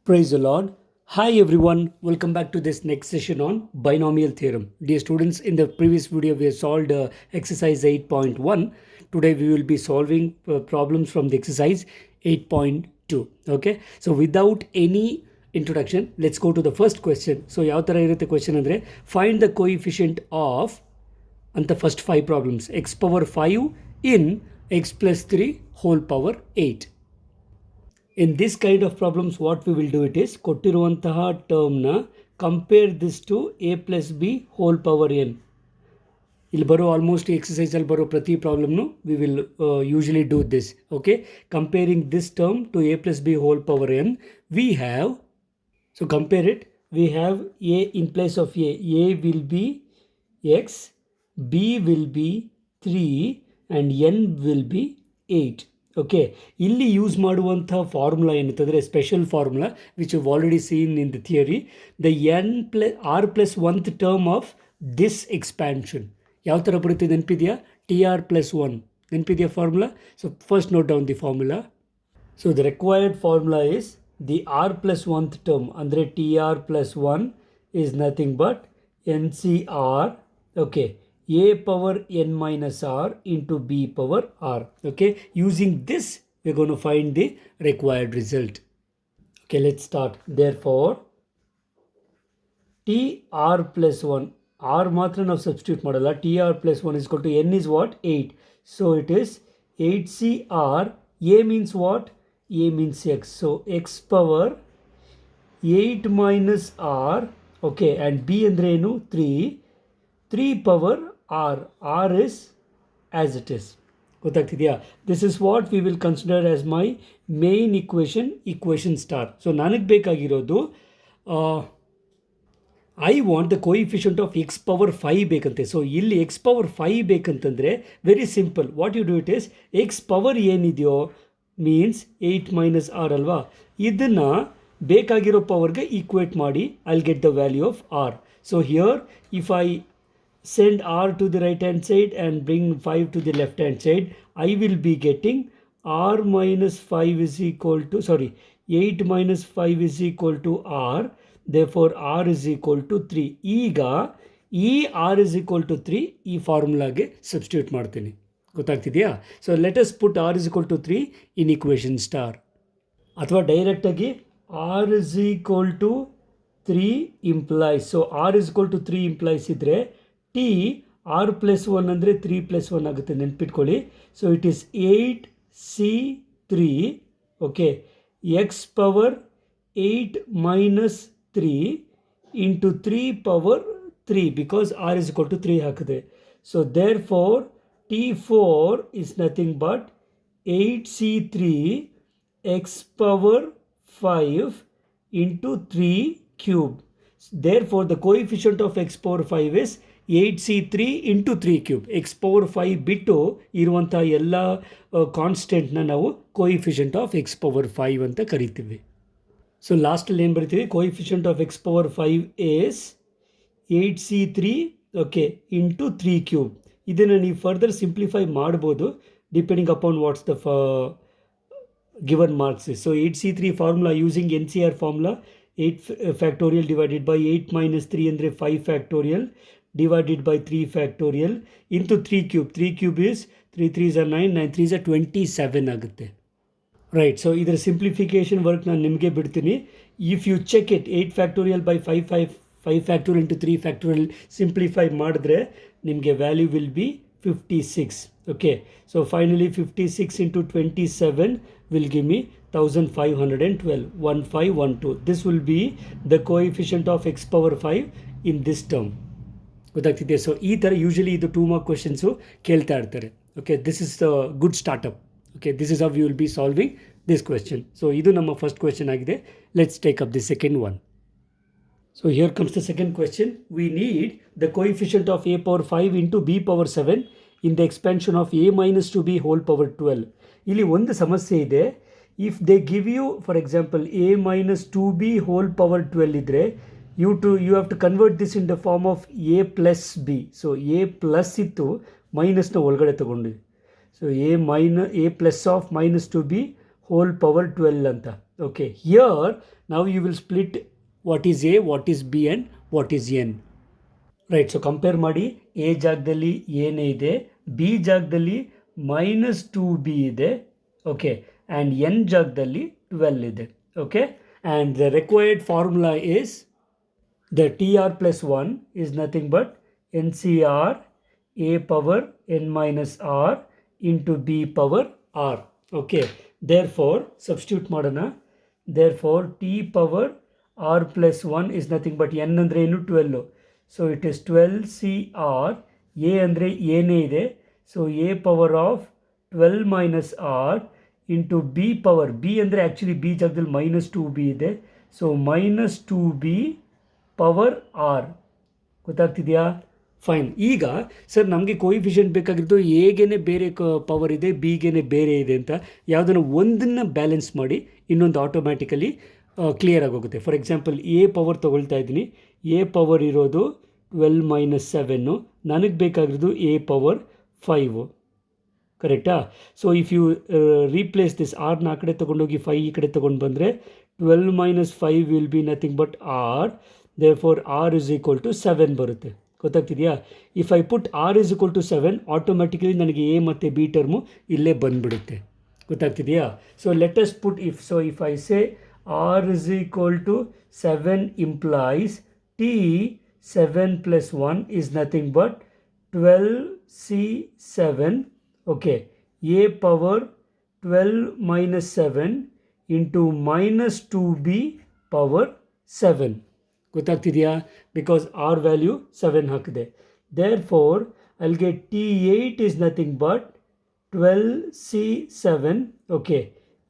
Praise the Lord. Hi everyone, welcome back to this next session on binomial theorem. Dear students, in the previous video we have solved exercise 8.1. Today we will be solving problems from the exercise 8.2. Okay, so without any introduction, let's go to the first question. So ಯಾವ ತರ ಇರುತ್ತೆ question ಅಂದ್ರೆ find the coefficient of ಅಂತ first 5 problems x power 5 in x plus 3 whole power 8. In this kind of problems what we will do it is ಕೊಟ್ಟಿರುವಂತಹ ಟರ್ಮ್ನ compare this to a plus b whole power n. ಇಲ್ಲಿ ಬರೋ almost ಎಕ್ಸಸೈಸಲ್ಲಿ ಬರೋ ಪ್ರತಿ ಪ್ರಾಬ್ಲಮ್ನು we will usually do this. Okay, comparing this term to a plus b whole power n, we have, so compare it, we have a in place of a will be x, b will be 3 and n will be 8. Okay, ಇಲ್ಲಿ use ಮಾಡುವಂಥ formula ಏನಂತಂದರೆ special formula which you already seen in the theory, the R plus oneth term of this expansion ಯಾವ ಥರ ಬರುತ್ತೆ ನೆನಪಿದೆಯಾ? T R plus one ನೆನಪಿದೆಯಾ formula? So first note down the formula. So the required formula is the R plus oneth term ಅಂದರೆ T R plus one is nothing but N C R, okay, a power n minus r into b power r. Okay, using this we're going to find the required result. Okay, let's start. Therefore t r plus 1, r matra now substitute model, t r plus 1 is equal to n is what? 8. So it is 8cr. A means what? A means x, so x power 8 minus r. Okay, and b andre enu 3 power r is as it is. ಗೊತ್ತಾಗ್ತಿದೆಯಾ? This is what we will consider as my main equation star. So ನನಗೆ ಬೇಕಾಗಿರೋದು I want the coefficient of X power 5 ಬೇಕಂತೆ. So ಇಲ್ಲಿ X power 5 ಬೇಕಂತಂದರೆ very simple, what you do it is X power ಏನಿದೆಯೋ means 8 minus R ಅಲ್ವಾ, ಇದನ್ನು ಬೇಕಾಗಿರೋ ಪವರ್ಗೆ ಈಕ್ವೇಟ್ ಮಾಡಿ I will get the value of R. So here if I send r to the right hand side and bring 5 to the left hand side, I will be getting r minus 5 is equal to, 8 minus 5 is equal to r. Therefore r is equal to 3. ಈಗ ಈ r is equal to 3 ಈ ಫಾರ್ಮುಲಾಗೆ substitute ಮಾಡ್ತೀನಿ. ಗೊತ್ತಾಗ್ತಿದೆಯಾ? So let us put r is equal to 3 in equation star. ಅಥವಾ ಡೈರೆಕ್ಟಾಗಿ r is equal to 3 implies, so r is equal to 3 implies ಇದ್ದರೆ T R plus 1 ಅಂದರೆ 3 ಪ್ಲಸ್ 1 ಆಗುತ್ತೆ, ನೆನ್ಪಿಟ್ಕೊಳ್ಳಿ. So it is 8c3, okay, x power 8 minus 3 into 3 power 3 because R is equal to 3 ಹಾಕಿದೆ. So therefore T4 is nothing but 8c3 x power 5 into 3 cube. Therefore the coefficient of x power 5 is 8c3 into 3 cube. x power 5 ಬಿಟ್ಟು ಇರುವಂಥ ಎಲ್ಲ ಕಾನ್ಸ್ಟೆಂಟ್ನ ನಾವು coefficient of X power 5 ಅಂತ ಕರಿತೀವಿ. So ಲಾಸ್ಟಲ್ಲಿ ಏನು ಬರಿತೀವಿ? Coefficient of X power 5 is 8c3, okay, into 3 cube. ಇದನ್ನು ನೀವು ಫರ್ದರ್ ಸಿಂಪ್ಲಿಫೈ ಮಾಡ್ಬೋದು depending upon what's the given marks is. So 8c3 formula using NCR formula 8 factorial divided by 8 minus 3 ಅಂದರೆ 5 factorial divided by 3 factorial into 3 cube. 3 cube is 3 3s are 9, 9 3s are 27 ಆಗುತ್ತೆ. Right, so ಇದರ simplification work ನಾನು ನಿಮಗೆ ಬಿಡ್ತೀನಿ. If you check it 8 factorial by 5 factorial into 3 factorial simplify ಮಾಡಿದ್ರೆ ನಿಮಗೆ value will be 56. Okay, so finally 56 into 27 will give me 1512, 1512. This will be the coefficient of x power 5 in this term. ಗೊತ್ತಾಗ್ತಿದೆ? So ಈ ಥರ usually ಇದು 2 mark questions ಕೇಳ್ತಾ ಇರ್ತಾರೆ. Okay, this is the good startup. Okay, this is how you will be solving this question. So ಇದು ನಮ್ಮ first question ಆಗಿದೆ. Let's take up the second one. So here comes the second question. We need the coefficient of a power 5 into b power 7 in the expansion of a minus 2b whole power 12. ಇಲ್ಲಿ ಒಂದು ಸಮಸ್ಯೆ ಇದೆ. If they give you for example a minus 2b whole power 12 ಇದ್ದರೆ you have to convert this in the form of a plus b. So a plus minus ಒಳಗಡೆ ತಗೊಂಡು, so a plus of minus 2b whole power 12 ಅಂತ. Okay, here now you will split what is a, what is b and what is n. Right, so compare ಮಾಡಿ. A ಜಾಗದಲ್ಲಿ ಏನೇ ಇದೆ, B ಜಾಗದಲ್ಲಿ -2b ಇದೆ. Okay, and N ಜಾಗದಲ್ಲಿ 12 ಇದೆ. Okay, and the required formula is the TR plus 1 is nothing but NCR A power n minus R into B power R. Okay, therefore substitute madana. Therefore T power R plus 1 is nothing but n andre enu 12. So it is 12CR. A andre ene ide, so A power of 12 minus R into B power, B andre actually B jagdal -2b ide, so -2b power R. ಗೊತ್ತಾಗ್ತಿದೆಯಾ? Fine. ಈಗ sir ನಮಗೆ coefficient ಬೇಕಾಗಿದ್ದು ಎಗೇನೆ ಬೇರೆ power ಇದೆ, ಬಿಗೇನೆ ಬೇರೆ ಇದೆ ಅಂತ ಯಾವುದನ್ನು ಒಂದನ್ನು ಬ್ಯಾಲೆನ್ಸ್ ಮಾಡಿ ಇನ್ನೊಂದು ಆಟೋಮ್ಯಾಟಿಕಲಿ ಕ್ಲಿಯರ್ ಆಗೋಗುತ್ತೆ. ಫಾರ್ ಎಕ್ಸಾಂಪಲ್ ಎ ಪವರ್ ತೊಗೊಳ್ತಾ ಇದ್ದೀನಿ. ಎ ಪವರ್ ಇರೋದು 12 - 7. ನನಗೆ ಬೇಕಾಗಿರೋದು ಎ ಪವರ್ 5. ಕರೆಕ್ಟಾ? So if you replace this ಆರ್ನ ಆ ಕಡೆ ತೊಗೊಂಡೋಗಿ 5 ಈ ಕಡೆ ತೊಗೊಂಡು ಬಂದರೆ 12 - 5 will be nothing but r. therefore r is equal to 7 ಬರುತ್ತೆ. ಗೊತ್ತಾಗ್ತಿದೆಯಾ? If I put r is equal to 7, automatically ನನಗೆ ಎ ಮತ್ತು ಬಿ ಟರ್ಮು ಇಲ್ಲೇ ಬಂದುಬಿಡುತ್ತೆ. ಗೊತ್ತಾಗ್ತಿದೆಯಾ? So let us put if I say r is equal to 7 implies t 7 plus 1 is nothing but 12c7. okay, a power 12 minus 7 into -2b power 7. ಗೊತ್ತಾಗ್ತಿದೆಯಾ? Because r value 7 ಹಾಕಿದೆ. There I'll get T8 is nothing but 12c7. Okay,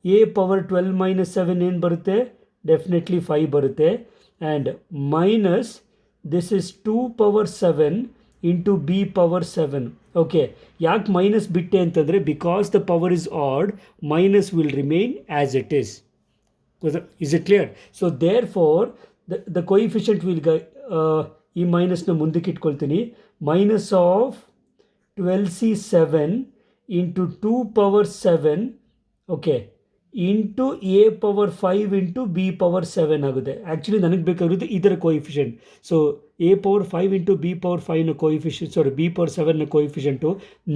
a power 12 minus 7 ಏನು ಬರುತ್ತೆ? Definitely 5 ಬರುತ್ತೆ. And minus this is 2 power 7 into b power 7. Okay, ಯಾಕೆ minus ಬಿಟ್ಟೆ ಅಂತಂದರೆ because the power is odd, minus will remain as it is. is it clear? So therefore the coefficient will ಈ ಮೈನಸ್ನ ಮುಂದಕ್ಕೆ ಇಟ್ಕೊಳ್ತೀನಿ. Minus of 12c7 into 2 power 7 okay into a power 5 into b power 7 ಆಗುತ್ತೆ. Actually ನನಗೆ ಬೇಕಾಗಿರೋದು ಇದರ coefficient. So a power 5 into b power 5ನ coefficient, sorry b power 7ನ coefficient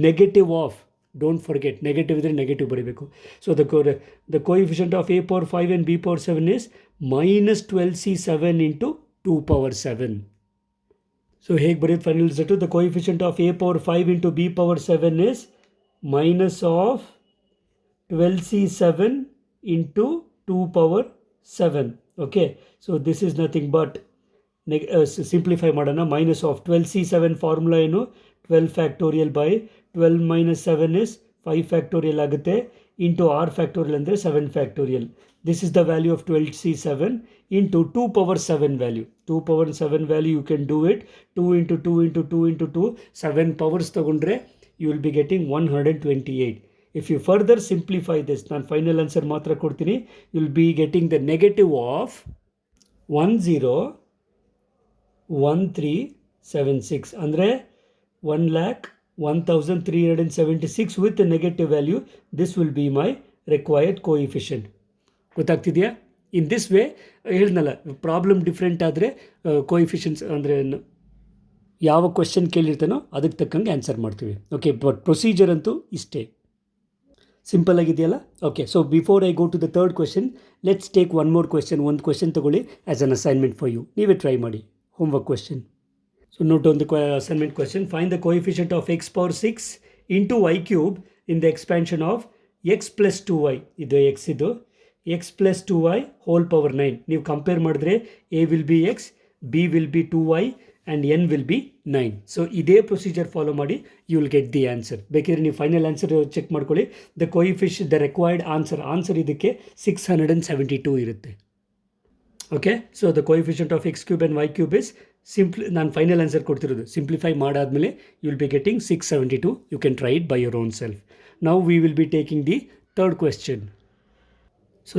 negative of, don't forget negative ಇದ್ದರೆ ನೆಗೆಟಿವ್ ಬರೀಬೇಕು. So the coefficient of A power 5 and b power 7 is -12c7 into 2 power 7. So ಹೇಗೆ ಬರೆಯೋದು final result? The coefficient of A power 5 into b power 7 is minus of 12c7 into 2 power 7. okay, so this is nothing but simplify ಮಾಡೋಣ. Minus of 12c7 formula ಏನು? 12 factorial by 12 minus 7 is 5 factorial ಆಗುತ್ತೆ, into r factorial ಅಂದರೆ 7 factorial. This is the value of 12c7 into 2 power 7 value. 2 power 7 value you can do it. 2 into 2 into 2 into 2 7 powers ತೊಗೊಂಡ್ರೆ you will be getting 128. If you further simplify this, ನಾನು final answer ಮಾತ್ರ ಕೊಡ್ತೀನಿ, you will be getting the negative of 101376 ಅಂದರೆ 1,01,376 with a negative value. This will be my required coefficient. ಗೊತ್ತಾಗ್ತಿದೆಯಾ? In this way ಹೇಳಿದ್ನಲ್ಲ, problem different ಆದರೆ coefficients ಅಂದರೆ ಯಾವ question ಕೇಳಿರ್ತಾನೋ ಅದಕ್ಕೆ ತಕ್ಕಂಗೆ ಆನ್ಸರ್ ಮಾಡ್ತೀವಿ. ಓಕೆ, ಬಟ್ ಪ್ರೊಸೀಜರ್ ಅಂತೂ ಇಷ್ಟೇ, ಸಿಂಪಲ್ ಆಗಿದೆಯಲ್ಲ. Okay, so before I go to the third question, let's take one more question. ಒಂದು ಕ್ವೆಶ್ಚನ್ ತೊಗೊಳ್ಳಿ as an assignment for you. ನೀವೇ ಟ್ರೈ ಮಾಡಿ, homework question. So note on the assignment question, find the coefficient of x power 6 into y cube in the expansion of x plus 2y. ಇದು x, ಇದು x plus 2y whole power 9. ನೀವು compare ಮಾಡಿದ್ರೆ a will be x, b will be 2y and n will be 9. So ಇದೇ procedure follow ಮಾಡಿ, you will get the answer. ಬೇಕಿದ್ರೆ ನೀವು final answer check ಮಾಡ್ಕೊಳ್ಳಿ. The coefficient, the required answer ಇದಕ್ಕೆ 672 ಇರುತ್ತೆ. Okay, so the coefficient of x cube and y cube is ನಾನು final answer ಕೊಡ್ತಿರೋದು. Simplify ಮಾಡಾದಮೇಲೆ you will be getting 672. You can try it by your own self. Now we will be taking the third question. So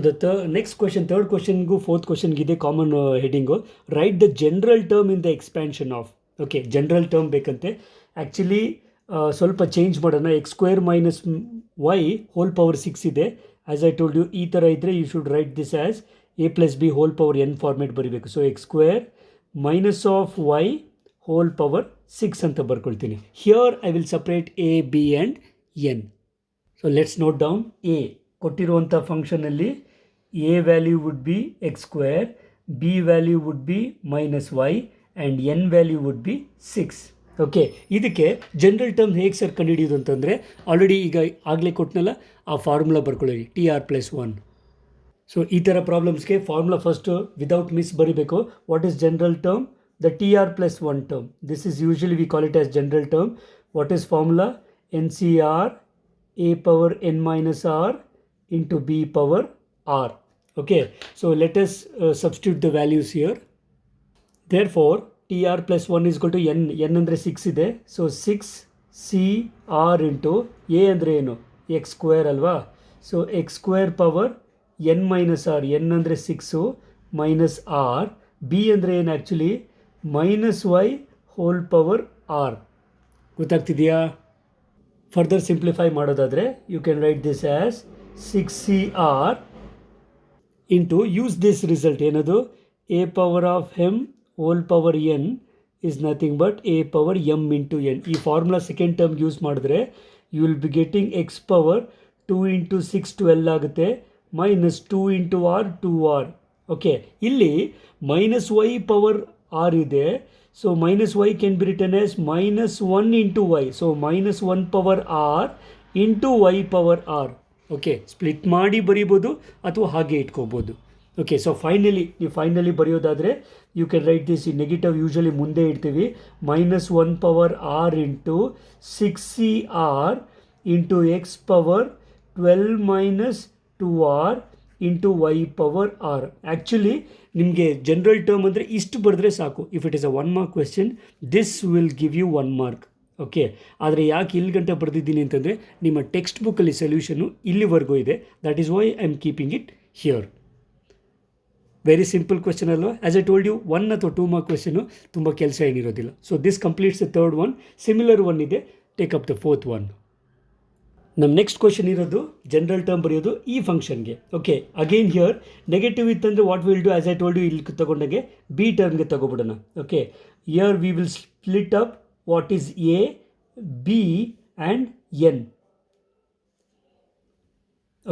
next question, third ಕ್ವೆಶ್ಚನ್ಗೂ fourth ಕ್ವೆಶ್ಚನ್ಗಿದೆ common heading. Write the general term in the expansion of. Okay, general term ಬೇಕಂತೆ. Actually ಸ್ವಲ್ಪ change ಮಾಡೋಣ. x² - y hole power 6 ಇದೆ, as I told you ಈ ಥರ ಇದ್ದರೆ you should write this as a plus b whole power n format ಬರೀಬೇಕು. So x square minus of y whole power 6 ಅಂತ ಬರ್ಕೊಳ್ತೀನಿ. Here I will separate a b and n. So let's note down. a ಕೊಟ್ಟಿರುವಂಥ ಫಂಕ್ಷನಲ್ಲಿ a value would be x square, b value would be minus y and n value would be 6. Okay, ಇದಕ್ಕೆ general term ಹೇಗೆ sir ಕಂಡುಹಿಡಿಯೋದು ಅಂತಂದರೆ already ಈಗ ಆಗಲೇ ಕೊಟ್ಟನಲ್ಲ ಆ formula ಬರ್ಕೊಳ್ಳಿ, ಟಿ ಆರ್ ಪ್ಲಸ್ 1. ಸೊ ಈ ಥರ ಪ್ರಾಬ್ಲಮ್ಸ್ಗೆ ಫಾರ್ಮುಲಾ ಫಸ್ಟು ವಿದೌಟ್ ಮಿಸ್ ಬರೀಬೇಕು. What is general term? The T R plus 1 term. This is usually we call it as general term. What is formula? N C R a power n minus r into b power r. Okay, so let us substitute the values here. Therefore tr plus 1 is equal to n andre 6 ide, so 6 c r into a andre enu x square alva, so x square power n minus r, n andre 6 minus r, b andre ಏನು actually minus y whole power r. ಗೊತ್ತಾಗ್ತಿದೆಯಾ? Further simplify ಮಾಡೋದಾದರೆ you can write this as 6cr into use this result. ಏನದು? a power of m whole power n is nothing but a power m into n. ಈ formula second term use ಮಾಡಿದ್ರೆ you will be getting x power 2 into 6 12 ಆಗುತ್ತೆ, minus 2 into r 2r. Okay, ಇಲ್ಲಿ minus y power r ಇದೆ. So minus y can be written as minus 1 into y. So minus 1 power r into y power r. Okay, split ಮಾಡಿ ಬರೀಬೋದು ಅಥವಾ ಹಾಗೆ ಇಟ್ಕೋಬೋದು. Okay, so finally ಬರೆಯೋದಾದರೆ you can write this. ಈ negative usually ಮುಂದೆ ಇಡ್ತೀವಿ. Minus 1 power r into 6cr into x power 12 minus 2r into y power r. Actually ನಿಮಗೆ ಜನರಲ್ ಟರ್ಮ್ ಅಂದರೆ ಇಷ್ಟು ಬರೆದ್ರೆ ಸಾಕು. If it is a 1 mark question this will give you 1 mark. Okay, ಆದರೆ ಯಾಕೆ ಇಲ್ಲಿ ಗಂಟೆ ಬರೆದಿದ್ದೀನಿ ಅಂತಂದರೆ ನಿಮ್ಮ ಟೆಕ್ಸ್ಟ್ ಬುಕ್ಕಲ್ಲಿ ಸೊಲ್ಯೂಷನು ಇಲ್ಲಿವರೆಗೂ ಇದೆ. That is why I am keeping it here. Very simple question ಅಲ್ವಾ? ಆ್ಯಸ್ ಐ ಟೋಲ್ಡ್ ಯು 1 ಅಥವಾ 2 ಮಾರ್ಕ್ ಕ್ವೆಶ್ಚನು ತುಂಬ ಕೆಲಸ ಏನಿರೋದಿಲ್ಲ. So this completes the third one. Similar one ಇದೆ, take up the fourth one. ನಮ್ಮ next question ಇರೋದು general term ಬರೆಯೋದು ಈ ಫಂಕ್ಷನ್ಗೆ. ಓಕೆ, ಅಗೇನ್ ಹಿಯರ್ ನೆಗೆಟಿವ್ ಇತ್ತಂದರೆ what will do, as I told you ಇಲ್ಲಿ ತಗೊಂಡಾಗೆ ಬಿ ಟರ್ಮ್ಗೆ ತಗೊಬಿಡೋಣ. Okay, here we will split up what is A, B and N.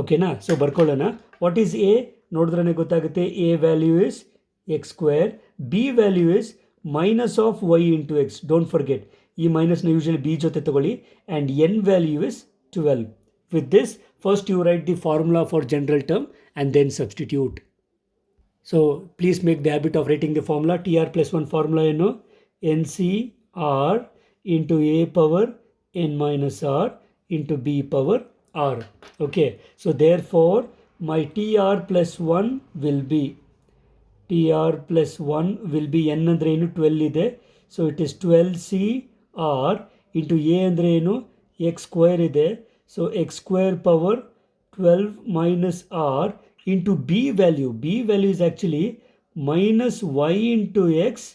ಓಕೆನಾ? ಸೊ ಬರ್ಕೊಳ್ಳೋಣ. ವಾಟ್ ಈಸ್ ಎ ನೋಡಿದ್ರೇ ಗೊತ್ತಾಗುತ್ತೆ. A value is x square, B value is minus of y into x. Don't forget, ಈ ಮೈನಸ್ನ usually B ಜೊತೆ ತಗೊಳ್ಳಿ. And N value is 12. With this, first you write the formula for general term and then substitute. So please make the habit of writing the formula. tr plus 1 formula ಏನು? ncr into a power n minus r into b power r. Okay, so therefore my tr plus 1 will be n ಅಂದರೆ ಏನು? 12 ಇದೆ. So it is 12cr into a ಅಂದರೆ ಏನು? X square ಇದೆ. So x square power 12 minus r into b value is actually minus y into x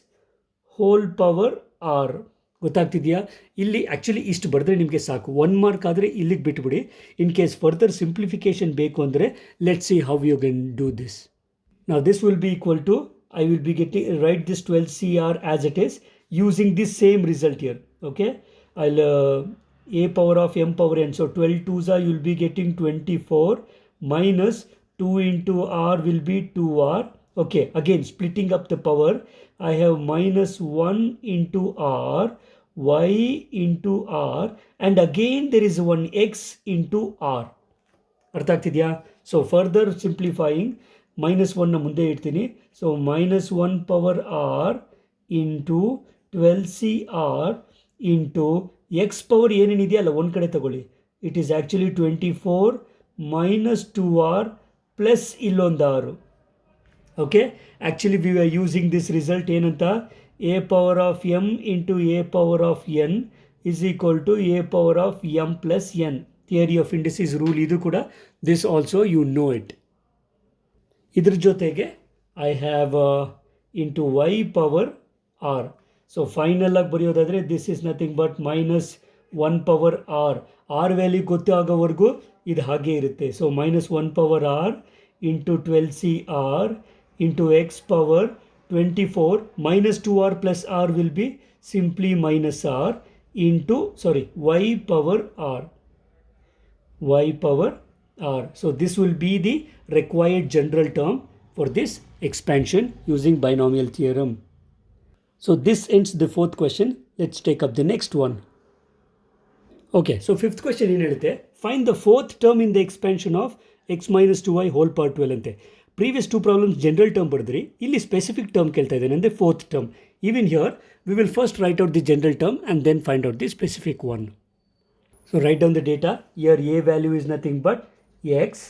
whole power R. ಗೊತ್ತಾಗ್ತಿದೆಯಾ? ಇಲ್ಲಿ actually ಇಷ್ಟು ಬರೆದ್ರೆ ನಿಮಗೆ ಸಾಕು. 1 ಮಾರ್ಕ್ ಆದರೆ ಇಲ್ಲಿಗೆ ಬಿಟ್ಬಿಡಿ. ಇನ್ ಕೇಸ್ ಫರ್ದರ್ ಸಿಂಪ್ಲಿಫಿಕೇಶನ್ ಬೇಕು ಅಂದರೆ let's see how you can do this. Now this will be equal to, I will be write this 12cr as it is using this same result here. Okay, I'll a power of m power n. So 12 2s you will be getting 24 minus 2 into r will be 2r. Okay, again splitting up the power, I have minus 1 into r, y into r, and again there is one x into r. ಅರ್ಥ ಆಗ್ತಿದೆಯಾ? So further simplifying minus 1ನ ಮುಂದೆ ಇಡ್ತೀನಿ. So minus 1 power r into 12cr into x power ಏನೇನಿದೆಯಲ್ಲ ಒಂದು ಕಡೆ ತಗೊಳ್ಳಿ. It is actually 24 minus 2r plus ಇಲ್ಲೊಂದು ಆರು. Okay, actually we are using this result ಏನಂತ? A power of m into a power of n is equal to a power of m plus n. Theory of indices rule ಇದು ಕೂಡ. This also you know it. ಇದ್ರ ಜೊತೆಗೆ I have into y power r. So final ಆಗಿ ಬರೆಯೋದಾದರೆ this is nothing but minus 1 power r. R value ಗೊತ್ತಾಗೋವರೆಗೂ ಇದು ಹಾಗೆ ಇರುತ್ತೆ. So minus 1 power r into 12CR into x power 24 minus 2r plus r will be simply minus r into y power r. So this will be the required general term for this expansion using binomial theorem. So this ends the fourth question. Let's take up the next one. Okay, so fifth question ಏನು ಹೇಳುತ್ತೆ, find the fourth term in the expansion of x minus 2y whole power 12 ಅಂತೆ. Previous two problems general term ಬರೆದ್ರಿ, ಇಲ್ಲಿ specific term ಕೇಳ್ತಾ ಇದ್ದೇನೆ ಅಂದರೆ fourth term. Even here we will first write out the general term and then find out the specific one. So write down the data. Here a value is nothing but x,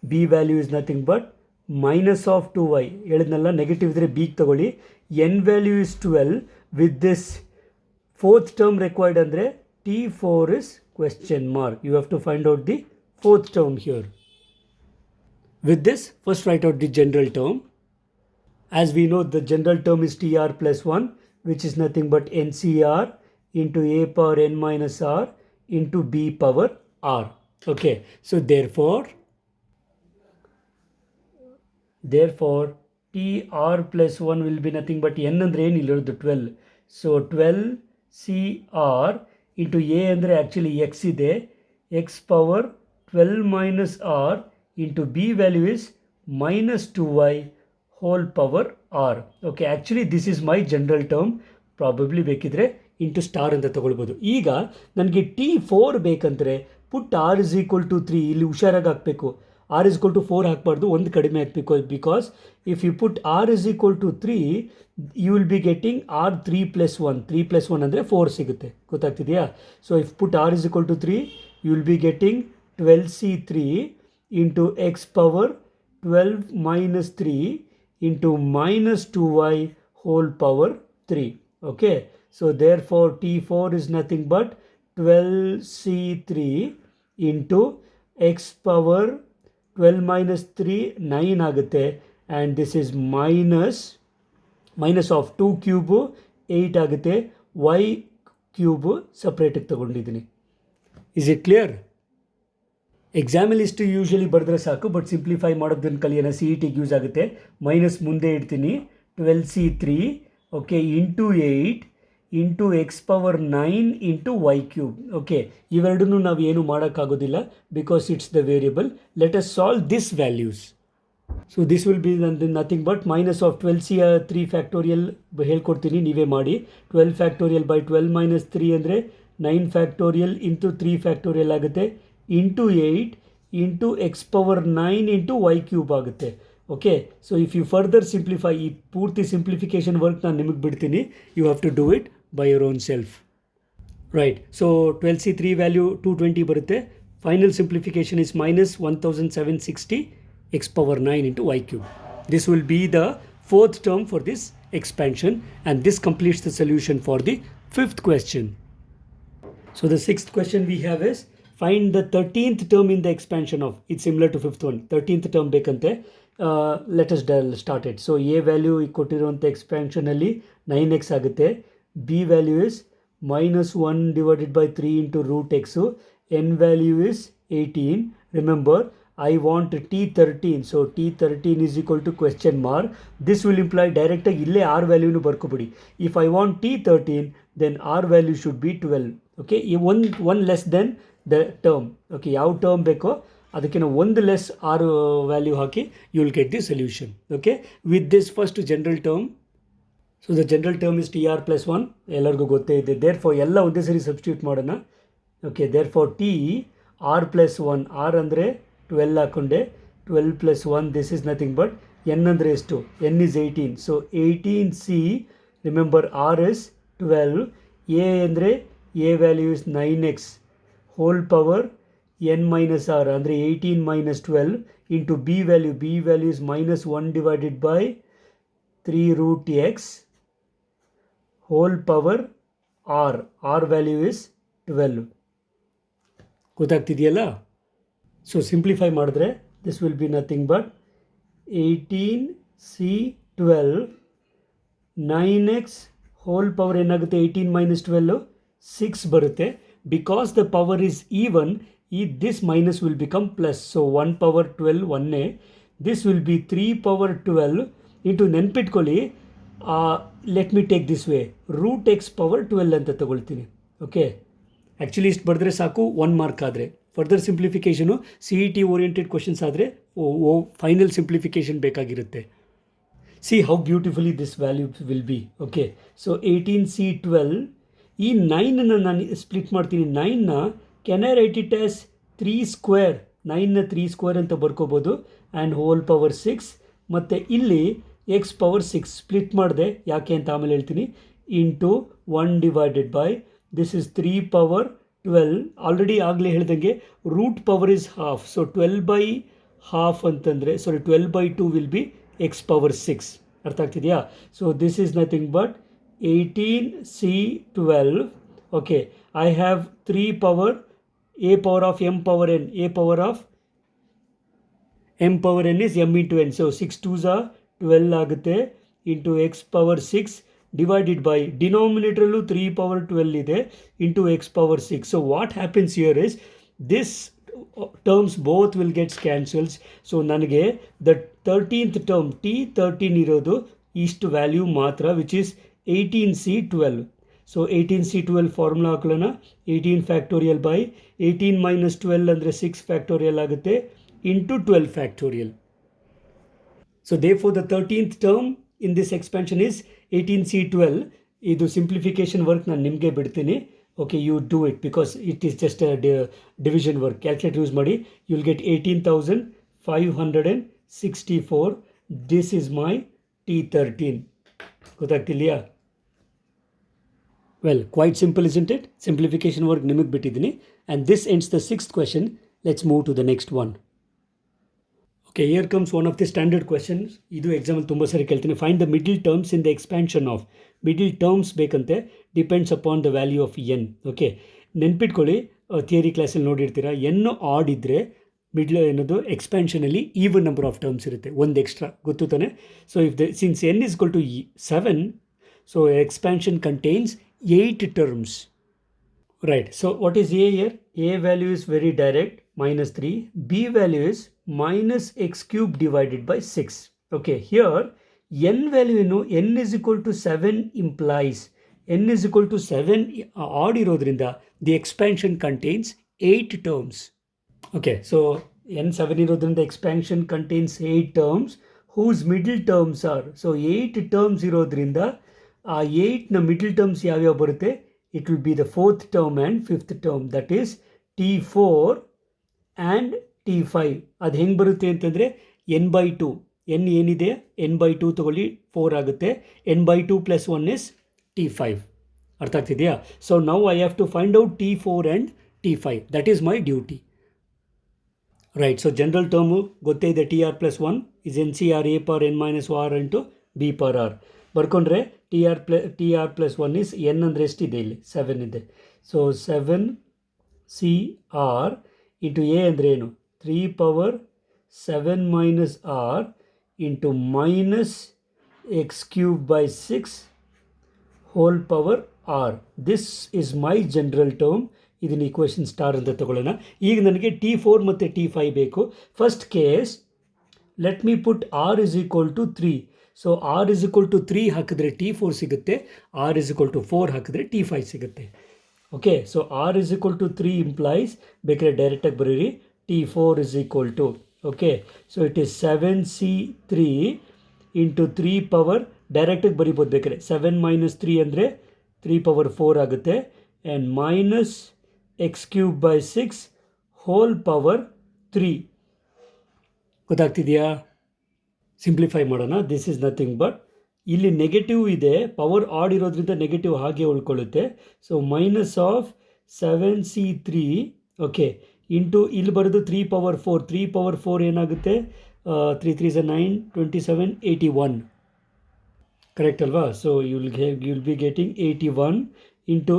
b value is nothing but minus of 2y. ಹೇಳಿದ್ನಲ್ಲ negative ಇದ್ದರೆ ಬಿಗೆ ತಗೊಳ್ಳಿ. N value is 12 with this fourth term required ಅಂದರೆ T4 is question mark. You have to find out the fourth term here. With this, first write out the general term. As we know, the general term is TR plus 1, which is nothing but NCR into A power N minus R into B power R. Okay, so therefore TR plus 1 will be nothing but N andre ಏನು ಇಲ್ಲಿರೋದು 12. So 12CR into A ಅಂದರೆ actually X ಇದೆ, X power 12 minus R into B value is minus 2y whole power R. Okay, actually this is my general term. Probably ಬೇಕಿದ್ರೆ into star ಅಂತ ತಗೊಳ್ಬೋದು. ಈಗ ನನಗೆ T4 ಬೇಕಂದರೆ ಪುಟ್ R is equal to 3. ಇಲ್ಲಿ ಹುಷಾರಾಗಿ ಹಾಕಬೇಕು. R is equal to 4 ಹಾಕಬಾರ್ದು, ಒಂದು ಕಡಿಮೆ ಹಾಕಬೇಕು. Because if you put R is equal to 3, you will be getting R 3 plus 1. 3 plus 1 ಅಂದರೆ 4 ಸಿಗುತ್ತೆ. ಗೊತ್ತಾಗ್ತಿದೆಯಾ? So if put R is equal to 3, you will be getting 12C3 into x power 12 minus 3 into minus 2y whole power 3. Okay, so therefore T4 is nothing but 12C3 into x power 12 minus 3 9 ಆಗುತ್ತೆ, and this is minus of 2 cube 8 ಆಗುತ್ತೆ. y cube ಸಪ್ರೇಟಾಗಿ ತಗೊಂಡಿದ್ದೀನಿ. Is it clear? ಎಕ್ಸಾಮಲ್ಲಿ ಇಷ್ಟು usually ಬರೆದ್ರೆ ಸಾಕು, but simplify ಮಾಡೋದನ್ನು ಕಲಿಯೋಣ. ಸಿ ಇ ಟಿಗೆ ಯೂಸ್ ಆಗುತ್ತೆ. ಮೈನಸ್ ಮುಂದೆ ಇಡ್ತೀನಿ. 12C3 okay into 8 into x power 9 into y cube. Okay, ಇವೆರಡನ್ನೂ ನಾವು ಏನು ಮಾಡೋಕ್ಕಾಗೋದಿಲ್ಲ because it's the variable. Let us solve this values. So this will be nothing but minus of 12C3 factorial ಹೇಳ್ಕೊಡ್ತೀನಿ, ನೀವೇ ಮಾಡಿ. 12 ಫ್ಯಾಕ್ಟೋರಿಯಲ್ ಬೈ 12 minus 3 ಅಂದರೆ 9 factorial into 3 factorial ಆಗುತ್ತೆ, into 8 into x power 9 into y cube ಆಗುತ್ತೆ. Okay, so if you further simplify, ಈ ಪೂರ್ತಿ simplification work ನಾನು ನಿಮಗೆ ಬಿಡ್ತೀನಿ. You have to do it by your own self. Right, so 12C3 value 220 ಬರುತ್ತೆ. Final simplification is minus 1760 x power 9 into y cube. This will be the fourth term for this expansion, and this completes the solution for the fifth question. So the sixth question we have is find the 13th term in the expansion of. It's similar to fifth one. 13th term ಬೇಕಂತೆ. Let us start it. So a value ಕೊಟ್ಟಿರುವಂಥ expansion ಅಲ್ಲಿ 9x ಆಗುತ್ತೆ. b value is minus 1 divided by 3 into root x. n value is 18. Remember, I want T13. So T13 is equal to question mark. This will imply direct ಇಲ್ಲೇ R ವ್ಯಾಲ್ಯೂನು ಬರ್ಕೊಬಿಡಿ. If I want T13, then R value should be 12. Okay, one less than the term. Okay, ಯಾವ term ಬೇಕೋ ಅದಕ್ಕಿಂತ ಒಂದು less R value hockey you will get the solution. Okay, with this first general term. So the general term is TR plus 1. ಎಲ್ಲರಿಗೂ ಗೊತ್ತೇ ಇದೆ. therefore ಎಲ್ಲ ಒಂದೇ ಸರಿ ಸಬ್ಸ್ಟಿಟ್ಯೂಟ್ ಮಾಡೋಣ. Okay, therefore T R plus 1. R ಅಂದರೆ 12 ಹಾಕೊಂಡೆ. 12 plus 1, this is nothing but n ಅಂದರೆ ಎಷ್ಟು? n is 18. So 18C, remember R is 12. A ಅಂದರೆ A value is 9x whole power n minus R ಅಂದರೆ 18 minus 12 into B value. B value is minus 1 divided by 3 root x whole power R. R value is 12. ಗೊತ್ತಾಗ್ತಿದೆಯಲ್ಲ? So simplify ಮಾಡಿದ್ರೆ this will be nothing but 18C12 9x whole power ಏನಾಗುತ್ತೆ? 18 minus 12 6 ಬರುತ್ತೆ. Because the power is even, this minus will become plus. So 1 power 12 1. This will be 3 power 12 into ನೆನ್ಪಿಟ್ಕೊಳ್ಳಿ. Let me take this way, root x power 12 ಅಂತ ತಗೊಳ್ತೀನಿ. Okay, actually ಇಷ್ಟು ಬರೆದ್ರೆ ಸಾಕು 1 mark. ಆದರೆ further simplification C E T oriented questions ಆದರೆ final simplification ಬೇಕಾಗಿರುತ್ತೆ. See how beautifully this value will be. Okay, so 18C12, ಈ 9ನ ನಾನು ಸ್ಪ್ಲಿಟ್ ಮಾಡ್ತೀನಿ. 9ನ can I write it as 3 square, 9ನ 3 ಸ್ಕ್ವೇರ್ ಅಂತ ಬರ್ಕೋಬೋದು, ಆ್ಯಂಡ್ ಹೋಲ್ ಪವರ್ 6. ಮತ್ತು ಇಲ್ಲಿ ಎಕ್ಸ್ ಪವರ್ 6 ಸ್ಪ್ಲಿಟ್ ಮಾಡಿದೆ, ಯಾಕೆ ಅಂತ ಆಮೇಲೆ ಹೇಳ್ತೀನಿ, into 1 divided by this is 3 power 12. Already ಆಗಲೇ ಹೇಳ್ದಂಗೆ root power is half, so 12 by half ಅಂತಂದರೆ 12 by 2 will be x power 6. ಅರ್ಥ ಆಗ್ತಿದೆಯಾ? So this is nothing but 18C12. Okay, I have 3 power a power of m power n, a power of m power n is m into n. So 6 2s are 12 ಆಗುತ್ತೆ, into x power 6 divided by ಡಿನಾಮಿನೇಟ್ರಲ್ಲೂ 3 power 12 ಇದೆ, into x power 6. So what happens here is this terms both will get cancels. So ನನಗೆ the 13th term T13 ಇರೋದು ಇಷ್ಟು value ಮಾತ್ರ, which is 18C12. So 18C12 formula ಹಾಕೊಳ್ಳೋಣ. 18 factorial by 18 minus 12 ಅಂದರೆ 6 factorial ಆಗುತ್ತೆ, into 12 factorial. So therefore the 13th term in this expansion is 18C12. ಇದು simplification work ನಾನು ನಿಮಗೆ ಬಿಡ್ತೀನಿ. Okay, you do it because it is just a division work. Calculator use ಮಾಡಿ, you will get 18,564. This is my T13. ಗೊತ್ತಾಗ್ತಿಲ್ಯಾ? Well, quite simple, isn't it? Simplification work ನಿಮಗೆ ಬಿಟ್ಟಿದ್ದೀನಿ. And this ends the 6th question. Let's move to the next one. Okay, here comes one of the standard questions. ಇದು ಎಕ್ಸಾಮಲ್ಲಿ ತುಂಬ ಸರಿ ಕೇಳ್ತೀನಿ. Find the middle terms in the expansion of. Middle terms ಬೇಕಂತೆ, depends upon the value of n. Okay, ನೆನ್ಪಿಟ್ಕೊಳ್ಳಿ, theory ಕ್ಲಾಸಲ್ಲಿ ನೋಡಿರ್ತೀರ, n odd ಇದ್ದರೆ ಮಿಡ್ಲ್ ಏನದು ಎಕ್ಸ್ಪ್ಯಾನ್ಷನಲ್ಲಿ ಈವನ್ ನಂಬರ್ ಆಫ್ ಟರ್ಮ್ಸ್ ಇರುತ್ತೆ, ಒಂದು ಎಕ್ಸ್ಟ್ರಾ, ಗೊತ್ತು ತಾನೆ? So if the since n is equal to 7, so expansion contains 8 terms. Right, so what is A here? A value is very direct, minus 3. B value is minus x cube divided by 6. Okay, here n value, n is equal to 7 implies, n is equal to 7 odd irodrinda the expansion contains 8 terms. Okay, so n 7 irodrinda expansion contains 8 terms whose middle terms are, so 8 terms irodrinda 8 na middle terms ಯಾವ್ಯಾವ ಬರುತ್ತೆ? It will be the 4th term and 5th term, that is T4 and T5. ಅದು ಹೆಂಗೆ ಬರುತ್ತೆ ಅಂತಂದರೆ n/2, n ಏನಿದೆ n/2 ತಗೊಳ್ಳಿ, 4 ಆಗುತ್ತೆ, n/2 + 1 is T5. ಅರ್ಥ ಆಗ್ತಿದೆಯಾ? So now I have to find out T4 and T5. That is my duty. Right, so general term ಗೊತ್ತೇ ಇದೆ, TR + 1 is NCR A power n - R into B power R. ಬರ್ಕೊಂಡ್ರೆ TR + 1 is n ಅಂದರೆ ಎಷ್ಟಿದೆ ಇಲ್ಲಿ? 7 ಇದೆ. So 7CR into a ಅಂದರೆ ಏನು? 3 power 7 - R into minus x cube by 6 whole power R. This is my general term. ಇದನ್ನು equation star ಅಂತ ತಗೊಳ್ಳೋಣ. ಈಗ ನನಗೆ T4 ಮತ್ತು T5 ಬೇಕು. First case, let me put R is equal to 3. So R is equal to 3 ಹಾಕಿದ್ರೆ T4 ಸಿಗುತ್ತೆ, R is equal to 4 ಹಾಕಿದ್ರೆ T5 ಸಿಗುತ್ತೆ. Okay, so R is equal to 3 implies, ಬೇಕಾದ್ರೆ ಡೈರೆಕ್ಟಾಗಿ ಬರೀರಿ, T4 is equal to, okay, so it is 7C3 into 3 power, ಡೈರೆಕ್ಟಾಗಿ ಬರಿಬೋದು ಬೇಕಾದ್ರೆ, 7 - 3 ಅಂದರೆ 3 ಪವರ್ 4 ಆಗುತ್ತೆ, and minus x cube by 6 whole power 3. ಗೊತ್ತಾಗ್ತಿದೆಯಾ? ಸಿಂಪ್ಲಿಫೈ ಮಾಡೋಣ. ದಿಸ್ ಈಸ್ ನಥಿಂಗ್ ಬಟ್, ಇಲ್ಲಿ ನೆಗೆಟಿವ್ ಇದೆ, ಪವರ್ ಆಡ್ ಇರೋದ್ರಿಂದ ನೆಗೆಟಿವ್ ಹಾಗೆ ಉಳ್ಕೊಳ್ಳುತ್ತೆ. So minus of 7C3, okay, into ಇಲ್ಲಿ ಬರೋದು 3 ಪವರ್ 4. 3 ಪವರ್ 4 ಏನಾಗುತ್ತೆ? 3 3 is 9, 27, 81. ಕರೆಕ್ಟ್ ಅಲ್ವಾ? So you will be getting 81 into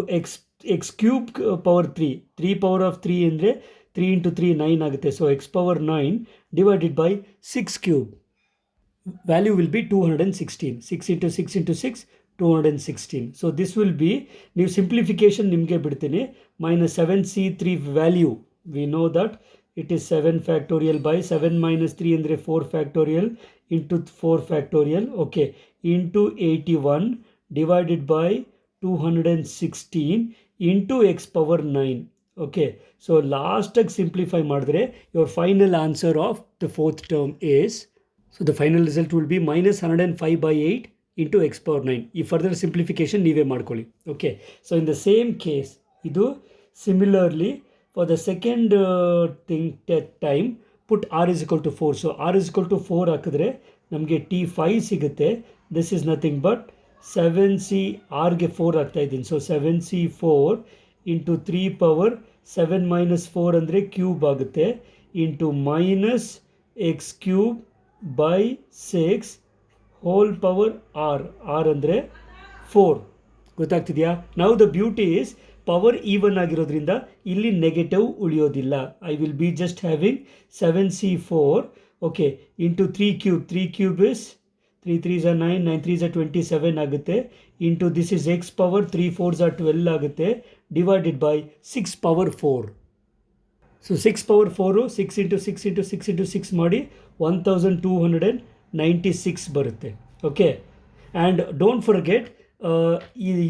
x cube power 3. 3 power of 3 ಅಂದರೆ 3 ಇಂಟು 3 9 ಆಗುತ್ತೆ. ಸೊ x power 9 divided by 6 cube. Value will be 216. 6 into 6 into 6, 216. So this will be, ನೀವು simplification ನಿಮಗೆ ಬಿಡ್ತೀನಿ, -7C3 value We know that it is 7 factorial by 7 minus 3 ಅಂದರೆ 4 factorial into 4 factorial, okay, into 81 divided by 216 into x power 9. Okay, so last simplify ಮಾಡಿದ್ರೆ your final answer of the fourth term is, so the final result will be minus 105 by 8 into x power 9. ಈ further simplification ನೀವೇ ಮಾಡ್ಕೊಳ್ಳಿ. Okay, so in the same case ಇದು similarly for the second time put r is equal to 4. So r is equal to 4 ಹಾಕಿದ್ರೆ ನಮಗೆ T5 ಸಿಗುತ್ತೆ. This is nothing but 7c, ಆರ್ಗೆ 4 ಹಾಕ್ತಾ ಇದ್ದೀನಿ. So 7c4 into 3 power 7 minus 4 ಅಂದರೆ cube ಆಗುತ್ತೆ, into minus x cube by 6 whole power r. r ಅಂದರೆ 4. ಗೊತ್ತಾಗ್ತಿದೆಯಾ? Now the beauty is power even ಆಗಿರೋದ್ರಿಂದ ಇಲ್ಲಿ ನೆಗೆಟಿವ್ ಉಳಿಯೋದಿಲ್ಲ. I will be just having 7c4 okay into 3 cube. 3 cube is 3 3s are 9, 9 3s are 27 ಆಗುತ್ತೆ, into this is X power 3 4s are 12 ಆಗುತ್ತೆ, divided by 6 power 4. So 6 power 4 6 into 6 into 6 into 6 ಮಾಡಿ 1296 ಬರುತ್ತೆ. Okay, and don't forget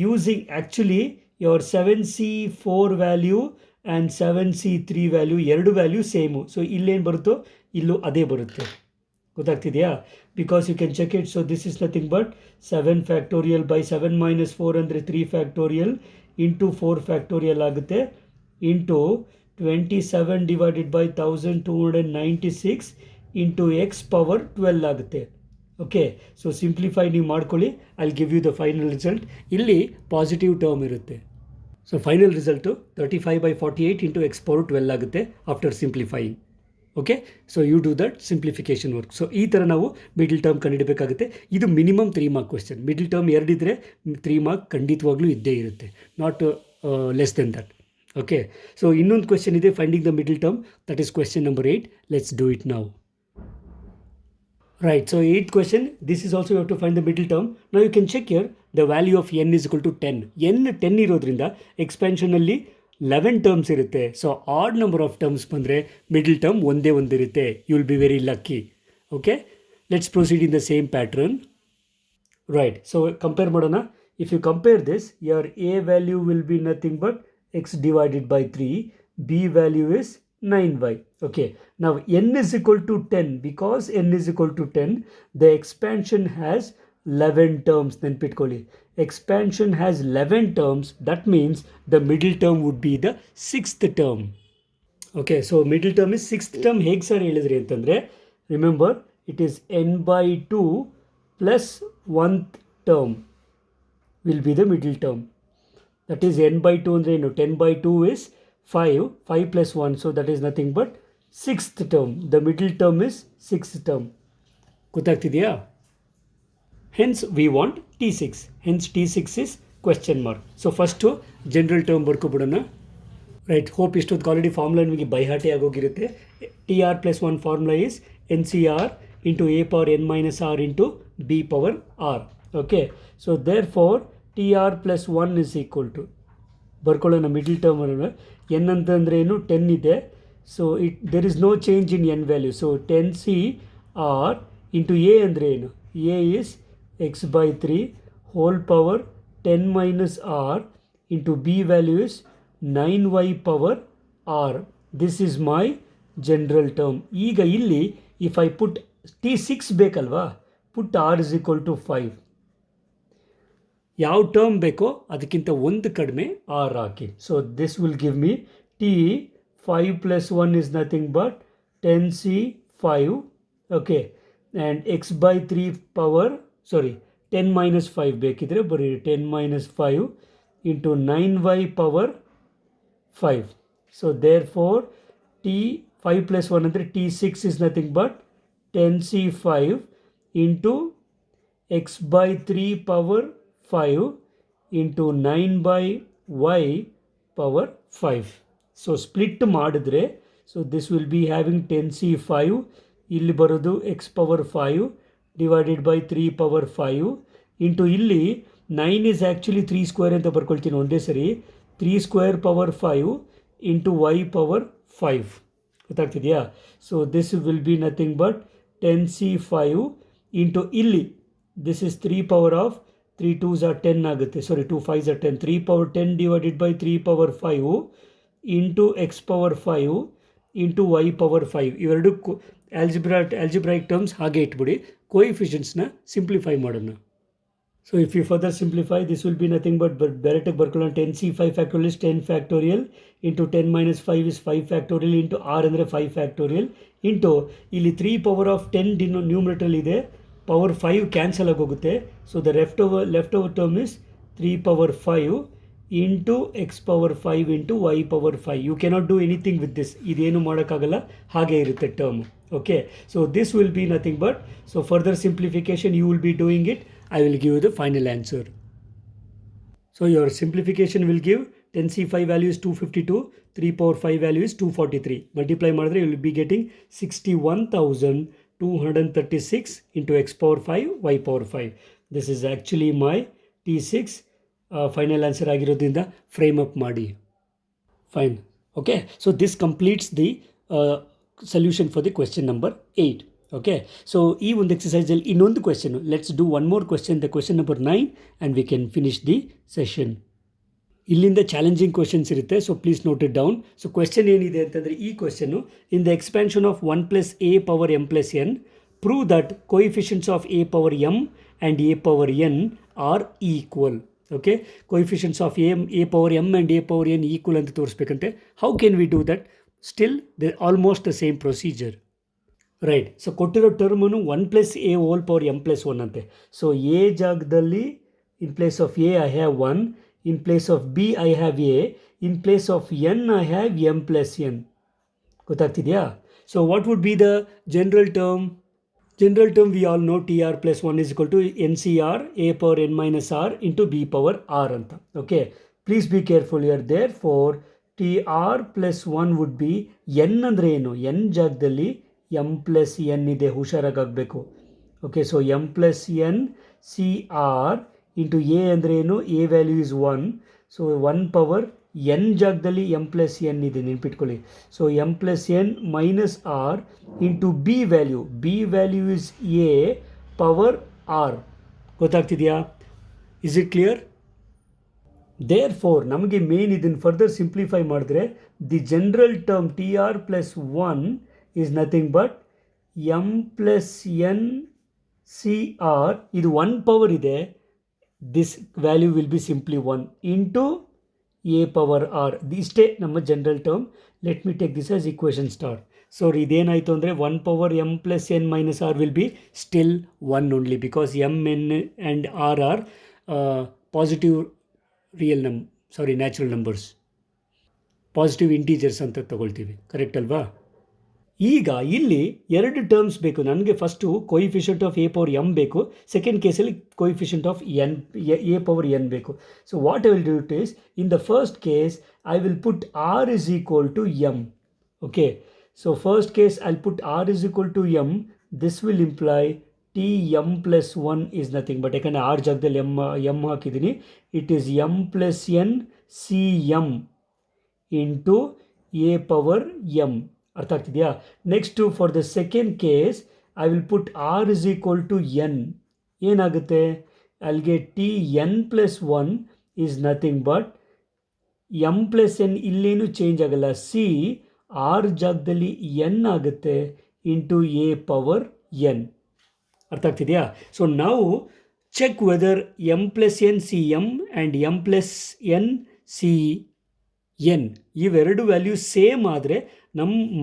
using actually your 7c4 value and 7c3 value ಎರಡು value same. So ಇಲ್ಲೇನು ಬರುತ್ತೋ ಇಲ್ಲೂ ಅದೇ ಬರುತ್ತೆ. ಗೊತ್ತಾಗ್ತಿದೆಯಾ? Because you can check it. So this is nothing but 7 factorial by 7 minus 4 ಅಂದರೆ 3 ಫ್ಯಾಕ್ಟೋರಿಯಲ್ ಇಂಟು 4 ಫ್ಯಾಕ್ಟೋರಿಯಲ್ ಆಗುತ್ತೆ, into 27 divided by 1296 into x power 12 ಆಗುತ್ತೆ. ಓಕೆ, ಸೊ ಸಿಂಪ್ಲಿಫೈ ನೀವು ಮಾಡ್ಕೊಳ್ಳಿ. I give you the final result. ಇಲ್ಲಿ positive term ಇರುತ್ತೆ. So final result 35/48 into x power 12 ಆಗುತ್ತೆ after simplifying. Okay, so you do that simplification work. So ಈ ಥರ ನಾವು middle term ಕಂಡುಹಿಡಬೇಕಾಗುತ್ತೆ. ಇದು minimum 3 mark question. Middle term 2 ಇದ್ದರೆ 3 mark ಖಂಡಿತವಾಗ್ಲೂ ಇದ್ದೇ ಇರುತ್ತೆ, not less than that. Okay, so ಇನ್ನೊಂದು ಕ್ವೆಶ್ಚನ್ ಇದೆ, finding the middle term. That is question number 8. Let's do it now. Right, so 8th question, this is also you have to find the middle term. Now you can check here the value of n is equal to 10. n 10 ಇರೋದ್ರಿಂದ ಎಕ್ಸ್ಪ್ಯಾನ್ಷನಲ್ಲಿ 11 terms ಇರುತ್ತೆ. So odd number of terms ಬಂದರೆ middle term ಒಂದೇ ಒಂದಿರುತ್ತೆ. You will be very lucky. Okay, let's proceed in the same pattern. Right, so compare ಮಾಡೋಣ. If you compare this, your a value will be nothing but x divided by 3, b value is 9y. Okay, now n is equal to 10. Because n is equal to 10, the expansion has 11 terms. Then pitkolli, expansion has 11 terms. That means the middle term would be the 6th term. Okay, so middle term is 6th term. Hege sir helidri antandre, remember it is n by 2 plus 1th term will be the middle term. That is n by 2 andre ಏನು, 10 by 2 is 5, 5 plus 1, so that is nothing but 6th term. The middle term is 6th term. ಗೊತ್ತಾಗ್ತಿದೆಯಾ? Hence we want T6. Hence T6 is question mark. So first general term ಬರ್ಕೊಬಿಡೋಣ. Right, hope ಇಷ್ಟೊತ್ತು already formula ನಿಮಗೆ ಬೈಹಾಟಿ ಆಗೋಗಿರುತ್ತೆ. TR plus 1 formula is NCR into A power n minus R into B power R. Okay, so therefore TR plus 1 is equal to, ಬರ್ಕೊಳ್ಳೋಣ middle term ಅನ್ನು. N ಅಂತಂದರೆ ಏನು, 10 ಇದೆ. So there is no change in n value. So 10CR into a ಅಂದರೆ ಏನು, a is x by 3 whole power 10 minus r into b value is 9y power r. This is my general term. ಈಗ ಇಲ್ಲಿ if I put T6 ಬೇಕಲ್ವಾ, put r is equal to 5. ಯಾವ term ಬೇಕೋ ಅದಕ್ಕಿಂತ ಒಂದು ಕಡಿಮೆ r hockey. So this will give me T5 plus 1 is nothing but 10C5. Okay, and x by 3 power 10 minus 5 ಬೇಕಿದ್ರೆ ಬರೀ 10 minus 5 into 9y power 5. So therefore T5 plus 1 ಅಂದರೆ T6 is nothing but 10C5 into x by 3 power 5 into 9/y power 5. So split ಮಾಡಿದ್ರೆ, so this will be having 10C5, ಇಲ್ಲಿ ಬರೋದು x power 5 divided by 3 power 5 into ಇಲ್ಲಿ 9 is actually 3 square ಅಂತ ಬರ್ಕೊಳ್ತೀನಿ ಒಂದೇ ಸರಿ. 3 square power 5 into y power 5 ಗೊತ್ತಾಗ್ತಿದೆಯಾ. So this will be nothing but 10c5 into ಇಲ್ಲಿ this is 3 power of 3 2s are 10 ಆಗುತ್ತೆ, sorry 2 5s are 10, 3 power 10 divided by 3 power 5 into x power 5 into y power 5. ಇವೆರಡು algebraic terms ಹಾಗೆ ಇಟ್ಬಿಡಿ. ಕೋಎಫಿಷಿಯಂಟ್ಸ್ನ simplify ಮಾಡೋಣ. So if you further simplify this will be nothing but ಡೈರೆಕ್ಟಾಗಿ ಬರ್ಕೊಳ್ಳೋಣ. 10c5 factorial is 10 factorial into 10 minus 5 is 5 factorial into R ಅಂದರೆ 5 factorial into ಇಲ್ಲಿ 3 power of 10 numerator ಇದೆ, ಪವರ್ 5 ಕ್ಯಾನ್ಸಲ್ ಆಗೋಗುತ್ತೆ. So the left over term is 3 power 5 into x power 5 into y power 5. You cannot do anything with this, ಇದೇನು ಮಾಡೋಕ್ಕಾಗಲ್ಲ, ಹಾಗೆ ಇರುತ್ತೆ term. Okay, so this will be nothing but, so further simplification you will be doing it. I will give you the final answer. So your simplification will give 10c5 value is 252, 3 power 5 value is 243. Multiply madre you will be getting 61,236 into x power 5 y power 5. This is actually my T6 final answer ಆಗಿರೋದ್ರಿಂದ frame up ಮಾಡಿ. Fine. Okay, so this completes the solution for the question number 8. Okay, so ಈ ಒಂದು ಎಕ್ಸಸೈಸಲ್ಲಿ ಇನ್ನೊಂದು question, let's do one more question, the question number 9 and we can finish the session. ಇಲ್ಲಿಂದ challenging questions ಇರುತ್ತೆ, so please note it down. So question ಏನಿದೆ ಅಂತಂದರೆ ಈ question, in the expansion of 1 plus A power M plus N prove that coefficients of A power M and A power N are equal. Okay, coefficients of A power M and A power n equal ಅಂತ ತೋರಿಸ್ಬೇಕಂತೆ. How can we do that? Still the almost the same procedure. Right, so ಕೊಟ್ಟಿರೋ ಟರ್ಮನು 1 plus a whole power M plus 1 ಅಂತೆ. So a ಜಾಗದಲ್ಲಿ in place of a I have 1, in place of b I have a, in place of n I have m plus n. ಗೊತ್ತಾಗ್ತಿದೆಯಾ? So what would be the general term? General term we all know T R plus 1 is equal to N C r a power n minus r into b power r ಅಂತ. Okay, please be careful here therefore T R plus 1 would be, n ಅಂದರೆ ಏನು? N ಜಾಗದಲ್ಲಿ m plus n ಇದೆ, ಹುಷಾರಾಗಬೇಕು. Okay, so m plus N C r into a ಅಂದರೆ ಏನು? A value is 1, so 1 power n ಜಾಗದಲ್ಲಿ m plus n ಇದೆ, ನೆನ್ಪಿಟ್ಕೊಳ್ಳಿ. So m plus n minus r into b value is a power R. ಗೊತ್ತಾಗ್ತಿದೆಯಾ? Is it clear? Therefore ನಮಗೆ main ಇದನ್ನು further simplify ಮಾಡಿದ್ರೆ the general term T R plus 1 is nothing but m plus n c r, ಇದು 1 power ಇದೆ, this value will be simply 1 into a power r. ಇಷ್ಟೇ ನಮ್ಮ general term. Let me take this as equation star. So ಇದೇನಾಯಿತು ಅಂದರೆ 1 ಪವರ್ m plus n minus r will be still 1 only, because m, n and r are positive natural numbers, positive integers ಅಂತ ತಗೊಳ್ತೀವಿ. Correct ಅಲ್ವಾ? ಈಗ ಇಲ್ಲಿ 2 terms ಬೇಕು ನನಗೆ. First coefficient of A power m ಬೇಕು, ಸೆಕೆಂಡ್ ಕೇಸಲ್ಲಿ coefficient of A power n ಬೇಕು. So what I will do it is, in the first case I will put r is equal to m. Okay, so first case I will put r is equal to m. This will imply T m plus 1 is nothing but, ಯಾಕಂದರೆ r ಜಾಗದಲ್ಲಿ m ಹಾಕಿದ್ದೀನಿ, it is m plus N C m into a power m. ಅರ್ಥ ಆಗ್ತಿದೆಯಾ? Next for the second case I will put r is equal to n. ಏನಾಗುತ್ತೆ? I'll get T n plus 1 is nothing but m plus n, ಇಲ್ಲೇನು change ಆಗಲ್ಲ, C r ಜಾಗದಲ್ಲಿ n ಆಗುತ್ತೆ into a power n. ಅರ್ಥ ಆಗ್ತಿದೆಯಾ? So ನಾವು check whether m plus N C m and m plus N C n ಇವೆರಡು value same ಆದರೆ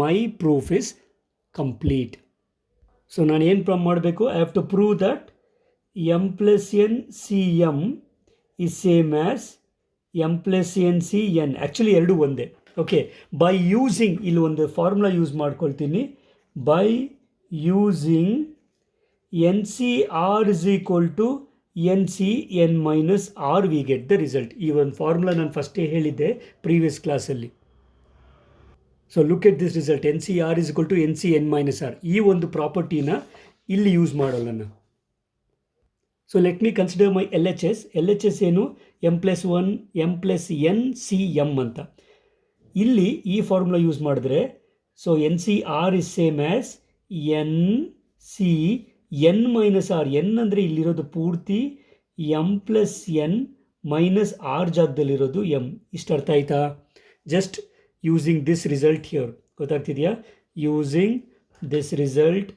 my proof is complete. So ನಾನು ಏನು ಪ್ರೂವ್ ಮಾಡಬೇಕು? I have to prove that M plus N C M is same as M plus N C N. Actually ಎರಡು ಒಂದೇ. Okay, by using, ಇಲ್ಲಿ ಒಂದು formula use ಮಾಡ್ಕೊಳ್ತೀನಿ. By using N C R is equal to N C N minus R we get the result. ಈ ಒಂದು formula ನಾನು ಫಸ್ಟೇ ಹೇಳಿದ್ದೆ ಪ್ರೀವಿಯಸ್ ಕ್ಲಾಸಲ್ಲಿ. So look at this result, N C R is equal to N C N minus r. ಈ ಒಂದು ಪ್ರಾಪರ್ಟಿನ ಇಲ್ಲಿ ಯೂಸ್ ಮಾಡೋಲ್ಲ ನಾನು. So let me consider my L H S. L H S ಏನು? M plus 1 m plus N C m ಅಂತ. ಇಲ್ಲಿ ಈ ಫಾರ್ಮುಲಾ ಯೂಸ್ ಮಾಡಿದ್ರೆ so n C R is same as n C N minus r. N ಅಂದರೆ ಇಲ್ಲಿರೋದು ಪೂರ್ತಿ m plus n minus r ಜಾಗದಲ್ಲಿರೋದು m. ಇಷ್ಟು ಅರ್ಥ ಆಯ್ತಾ? Just using this result here. ಗೊತ್ತಾಗ್ತಿದೆಯಾ? Using this result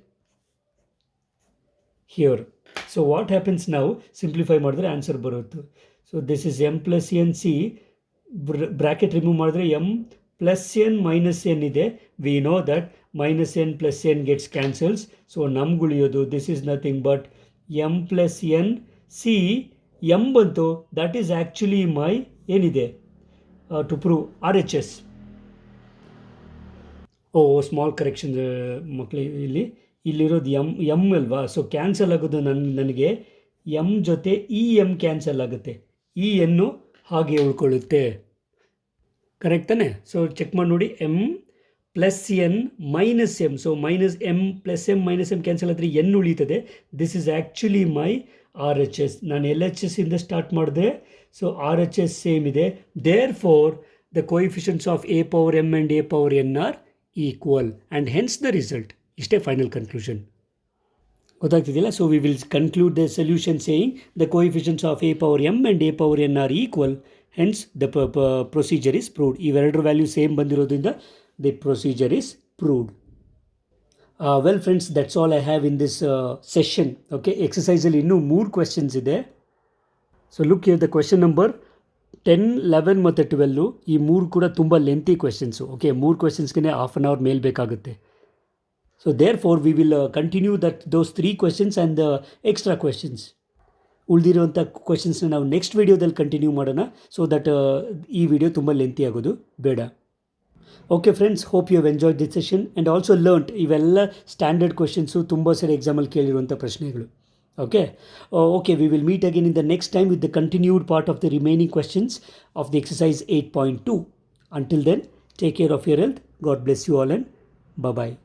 here. So what happens ನಾವು simplify ಮಾಡಿದ್ರೆ answer ಬರುತ್ತೆ. So this is m plus N C, bracket remove ಮಾಡಿದ್ರೆ m plus n minus n ಇದೆ. We know that minus n plus n gets cancels. So ನಮ್ಗೆ ಉಳಿಯೋದು this is nothing but m plus N C. M ಬಂತು, that is actually my ಏನಿದೆ to prove R H S. Small correction ಮಕ್ಕಳು, ಇಲ್ಲಿರೋದು M ಅಲ್ವಾ? So cancel ಆಗೋದು ನನಗೆ m ಜೊತೆ ಇ ಎಮ್ ಕ್ಯಾನ್ಸಲ್ ಆಗುತ್ತೆ, ಇ ಎನ್ನು ಹಾಗೆ ಉಳ್ಕೊಳ್ಳುತ್ತೆ. ಕರೆಕ್ಟ್ ತಾನೆ? ಸೊ ಚೆಕ್ ಮಾಡಿ ನೋಡಿ. M plus n minus m. So minus m plus m minus m cancel ಆದರೆ ಎನ್ ಉಳೀತದೆ. This is actually my R H S. ನಾನು ಎಲ್ ಎಚ್ ಎಸ್ ಇಂದ ಸ್ಟಾರ್ಟ್ ಮಾಡಿದೆ. So R H S same ಇದೆ. Therefore the coefficients of A power M and A power N are equal and hence the result. ಇಷ್ಟೇ final conclusion. ಗೊತ್ತಾಗ್ತಿದೆಯಲ್ಲ? So we will conclude the solution saying the coefficients of A power M and A power N are equal, hence the procedure is proved. ಇವೆರಡರ value same ಬಂದಿರೋದ್ರಿಂದ the procedure is proved. Well friends, that's all I have in this session. Okay, ಎಕ್ಸಸೈಸಲ್ಲಿ ಇನ್ನೂ 3 questions ಇದೆ. So look here the question number 10, 11 ಮತ್ತು 12. ಈ 3 ಕೂಡ ತುಂಬ lengthy questions. Okay, 3 ಕ್ವೆಶನ್ಸ್ಗೆ ಹಾಫ್ ಆನ್ ಅವರ್ ಮೇಲೆ ಬೇಕಾಗುತ್ತೆ. So therefore we will continue those 3 questions and the extra questions. ಉಳಿದಿರುವಂಥ ಕ್ವೆಶನ್ಸ್ನ ನಾವು ನೆಕ್ಸ್ಟ್ ವೀಡಿಯೋದಲ್ಲಿ ಕಂಟಿನ್ಯೂ ಮಾಡೋಣ. ಸೊ ದಟ್ ಈ ವಿಡಿಯೋ ತುಂಬ ಲೆಂತಿ ಆಗೋದು ಬೇಡ. Okay friends, hope you have enjoyed this session and also learned. ಇವೆಲ್ಲ ಸ್ಟ್ಯಾಂಡರ್ಡ್ ಕ್ವೆಶನ್ಸು, ತುಂಬ ಸರಿ ಎಕ್ಸಾಮಲ್ಲಿ ಕೇಳಿರುವಂಥ ಪ್ರಶ್ನೆಗಳು. Okay, we will meet again in the next time with the continued part of the remaining questions of the exercise 8.2. Until then, take care of your health. God bless you all and bye-bye.